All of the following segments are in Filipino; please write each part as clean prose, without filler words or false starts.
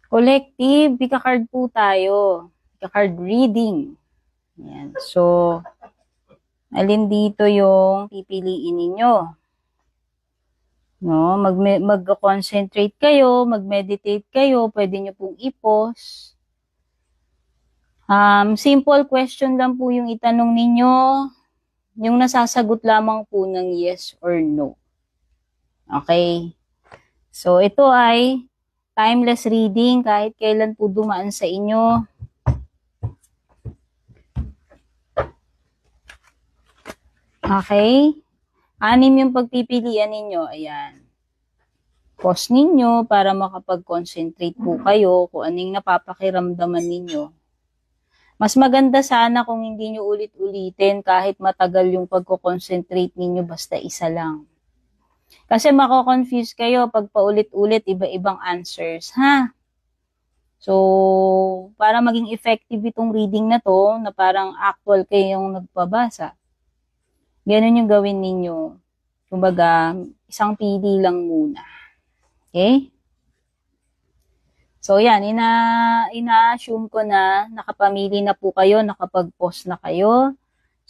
Collective, pika-card po tayo. Pika-card reading. Ayan. So, alin dito yung pipiliin ninyo? No, mag-concentrate kayo, mag-meditate kayo, pwede nyo pong i-pause. Simple question lang po yung itanong ninyo. Yung nasasagot lamang po ng yes or no. Okay? So, ito ay timeless reading kahit kailan po dumaan sa inyo. Okay? 6 yung pagpipilian ninyo. Ayan. Pause ninyo para makapag-concentrate po kayo kung anong napapakiramdaman ninyo. Mas maganda sana kung hindi nyo ulit-ulitin kahit matagal yung pagko-concentrate ninyo basta isa lang. Kasi mako-confuse kayo pag paulit-ulit iba-ibang answers, ha? So, para maging effective itong reading na to, na parang actual kayong nagpabasa, ganun yung gawin ninyo. Kumbaga, isang pili lang muna. Okay? So, yan. Ina-assume ko na nakapamili na po kayo, nakapag-pause na kayo.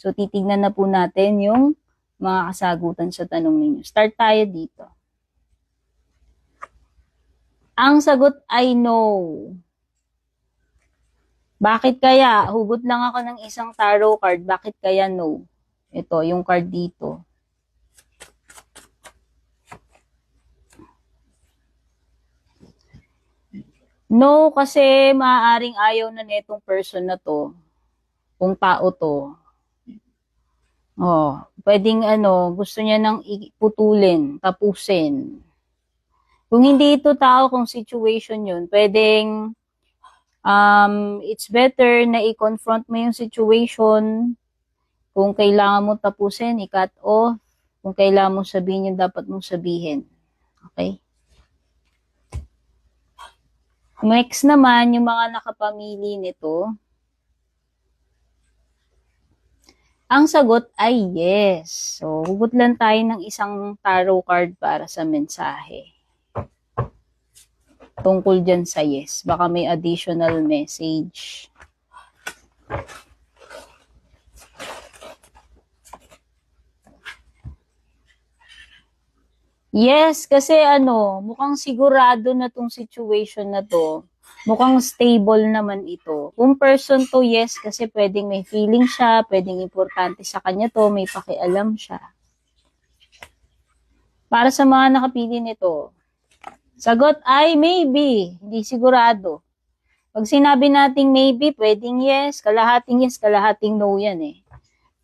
So, titignan na po natin yung mga kasagutan sa tanong ninyo. Start tayo dito. Ang sagot ay no. Bakit kaya? Hugot lang ako ng isang tarot card. Bakit kaya no? Ito, yung card dito. No, kasi maaaring ayaw na netong person na to. Kung tao to. Oh, pwedeng gusto niya nang iputulin, tapusin. Kung hindi ito tao, kung situation yun, pwedeng it's better na i-confront mo yung situation. Kung kailangan mo tapusin, i-cut off. Kung kailangan mo sabihin yung dapat mong sabihin. Okay? Next naman, yung mga nakapamili nito. Ang sagot ay yes. So, hugot lang tayo ng isang tarot card para sa mensahe. Tungkol dyan sa yes. Baka may additional message. Yes, kasi mukhang sigurado na tong situation na to. Mukhang stable naman ito. Kung person to, yes, kasi pwedeng may feeling siya, pwedeng importante sa kanya to, may pakialam siya. Para sa mga nakapili nito, sagot ay maybe, hindi sigurado. Pag sinabi nating maybe, pwedeng yes, kalahating no yan eh.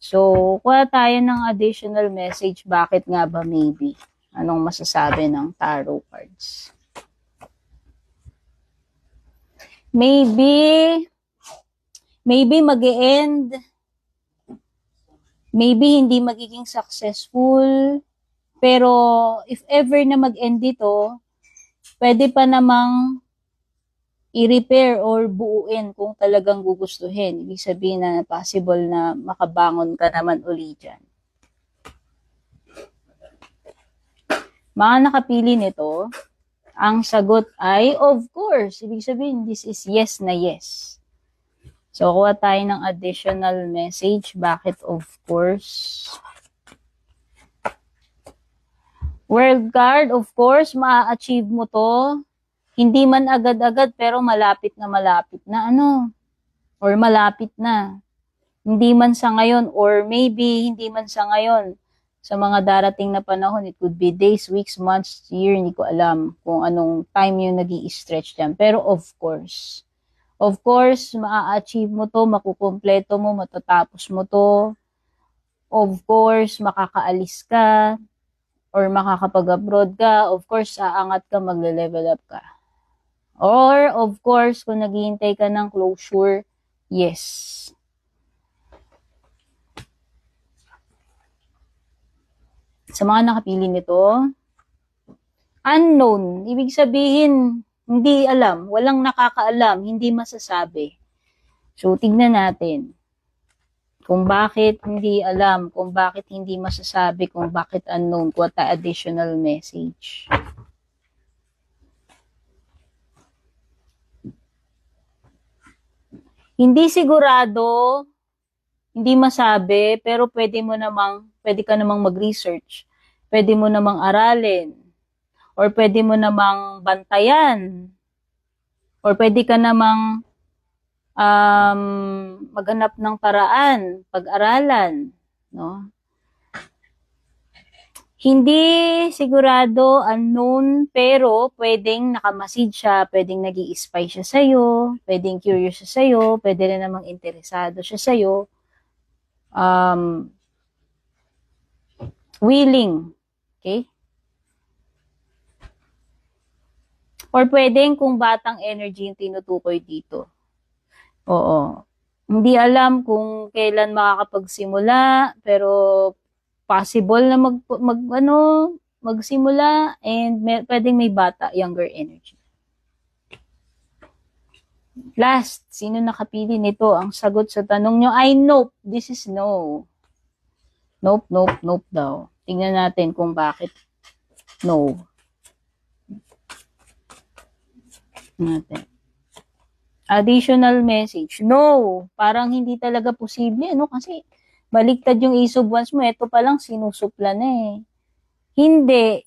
So, kuha tayo ng additional message, bakit nga ba maybe? Anong masasabi ng tarot cards? Maybe mag-e-end. Maybe hindi magiging successful. Pero if ever na mag-end dito, pwede pa namang i-repair or buuin kung talagang gugustuhin. Ibig sabihin na possible na makabangon ka naman uli dyan. Mga nakapili nito, ang sagot ay of course. Ibig sabihin, this is yes na yes. So, kuha tayo ng additional message. Bakit of course? World card, of course, maa-achieve mo to. Hindi man agad-agad, pero malapit na or malapit na. Hindi man sa ngayon, or maybe hindi man sa ngayon. Sa mga darating na panahon, it could be days, weeks, months, year, hindi ko alam kung anong time yung nag-i-stretch dyan. Pero of course, maa-achieve mo to, makukumpleto mo, matatapos mo to. Of course, makakaalis ka, or makakapag-abroad ka. Of course, aangat ka, magle-level up ka. Or, of course, kung naghihintay ka ng closure, yes. Sa mga nakapili nito, unknown. Ibig sabihin, hindi alam. Walang nakakaalam. Hindi masasabi. So, tignan natin. Kung bakit hindi alam. Kung bakit hindi masasabi. Kung bakit unknown. What the additional message. Hindi sigurado, hindi masabi, pero pwede ka namang mag-research. Pwede mo namang aralin. Or pwede mo namang bantayan. Or pwede ka namang maghanap ng paraan, pag-aralan. No? Hindi sigurado, unknown, pero pwedeng nakamasid siya, pwedeng nag-i-spy siya sa'yo, pwedeng curious siya sa'yo, pwede rin namang interesado siya sa'yo. Willing. Okay? Or pwedeng kung batang energy yung tinutukoy dito. Oo. Hindi alam kung kailan makakapagsimula, pero possible na magsimula and pwedeng may bata, younger energy. Last, sino nakapili nito? Ang sagot sa tanong nyo ay nope. This is no. Nope, nope, nope daw. Tingnan natin kung bakit no. Natin. Additional message. No. Parang hindi talaga posible. Ano? Kasi baliktad yung ace of wands mo. Ito pa lang sinusupla na eh. Hindi.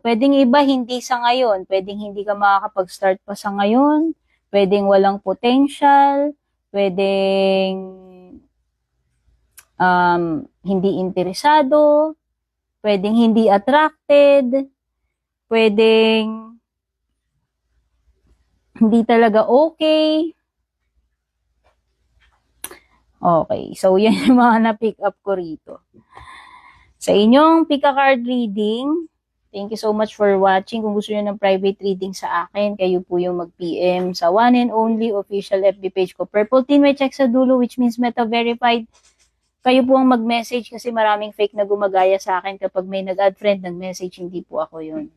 Pwedeng iba hindi sa ngayon. Pwedeng hindi ka makakapag-start pa sa ngayon. Pwedeng walang potential. Pwedeng hindi interesado. Pwedeng hindi attracted. Pwedeng hindi talaga okay. Okay, so yan yung mga na-pick up ko rito. Sa inyong pick-a-card reading, thank you so much for watching. Kung gusto niyo ng private reading sa akin, kayo po yung mag-PM sa one and only official FB page ko. Purple Tin, may check sa dulo, which means meta-verified. Kayo po ang mag-message kasi maraming fake na gumagaya sa akin kapag may nag-add friend ng message, hindi po ako yun.